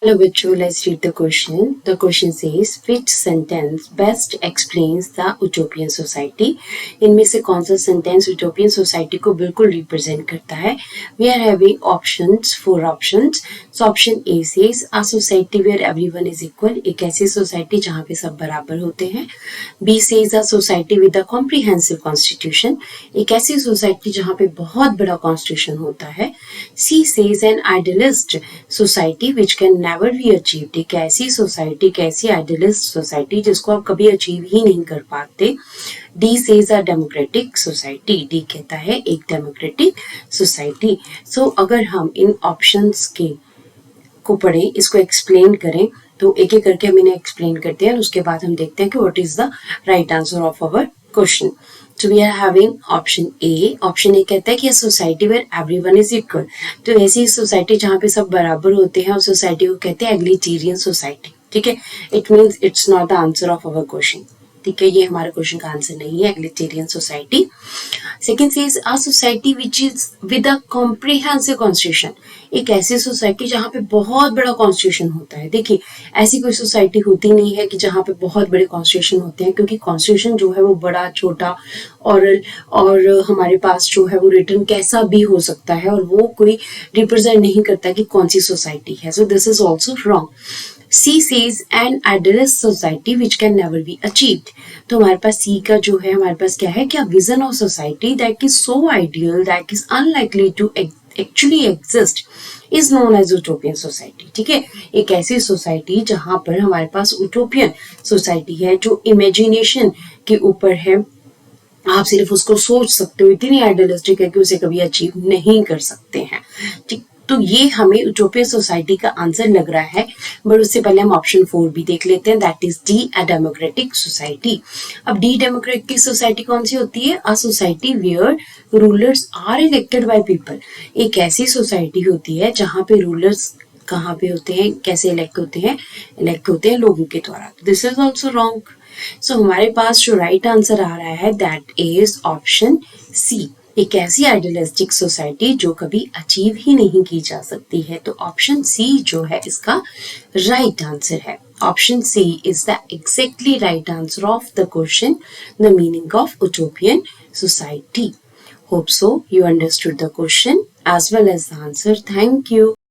Hello, Vichu. Let's read the question. The question says, which sentence best explains the utopian society? इनमें से कौन सा sentence utopian society को बिल्कुल represent करता है? We are having options, 4 options. So option A says, a society where everyone is equal. एक ऐसी society जहाँ पे सब बराबर होते हैं. B says, a society with a comprehensive constitution. एक ऐसी society जहाँ पे बहुत बड़ा constitution होता है. C says, an idealist society which can never be achieved. एक ऐसी सोसाइटी, एक ऐसी आइडियलिस्ट सोसाइटी जिसको आप कभी अचीव ही नहीं कर पाते. D says a democratic society. D कहता है एक डेमोक्रेटिक सोसाइटी. सो अगर हम इन ऑप्शंस के को पढ़ें, इसको एक्सप्लेन करें, तो एक एक करके हम इन्हें एक्सप्लेन करते हैं और उसके बाद हम देखते हैं कि what is the right answer of our question. So we are having option A. Option A कहता है कि society where everyone is equal. तो ऐसी सोसाइटी जहाँ पे सब बराबर होते हैं, उस सोसाइटी को कहते हैं एग्लिटेरियन सोसाइटी. ठीक है, it means it's not the answer of our question. ठीक है, ये हमारे क्वेश्चन का आंसर नहीं है egalitarian society. Second says a society which is with a comprehensive constitution. एक ऐसी सोसाइटी जहाँ पे बहुत बड़ा कॉन्स्टिट्यूशन होता है. देखिए, ऐसी कोई सोसाइटी होती नहीं है कि जहाँ पे बहुत बड़े कॉन्स्टिट्यूशन होते हैं, क्योंकि कॉन्स्टिट्यूशन जो है वो बड़ा, छोटा और हमारे पास जो है वो रिटर्न कैसा भी हो सकता है और वो कोई रिप्रेजेंट नहीं करता कि कौन सी सोसाइटी है. So this is also wrong. C says an idealist society which can never be achieved. तो हमारे पास C का जो है, हमारे पास क्या है, क्या vision of society that is so ideal that is unlikely to actually exist is known as utopian society. ठीक है, एक ऐसी सोसाइटी जहां पर हमारे पास यूटोपियन सोसाइटी है जो इमेजिनेशन के ऊपर है. आप सिर्फ उसको सोच सकते हो, इतनी आइडियलिस्टिक है कि उसे कभी अचीव नहीं कर सकते हैं. ठीक, तो ये हमें यूटोपियन सोसाइटी का आंसर लग रहा है. बट उससे पहले हम ऑप्शन 4 भी देख लेते हैं, that is D, a democratic society. अब डी डेमोक्रेटिक सोसाइटी कौन सी होती है? A society where rulers are elected by people. एक ऐसी सोसाइटी होती है जहां पे रूलर्स कहाँ पे होते हैं, कैसे इलेक्ट होते हैं? इलेक्ट होते हैं लोगों के द्वारा. This is also wrong. So हमारे पास जो राइट आंसर आ रहा है दैट इज ऑप्शन सी, एक ऐसी आइडियलिस्टिक सोसाइटी जो कभी अचीव ही नहीं की जा सकती है. तो ऑप्शन सी जो है इसका राइट आंसर है. Option C is the exactly right answer of the question, the meaning of utopian society. Hope so you understood the question as well as the answer. Thank you.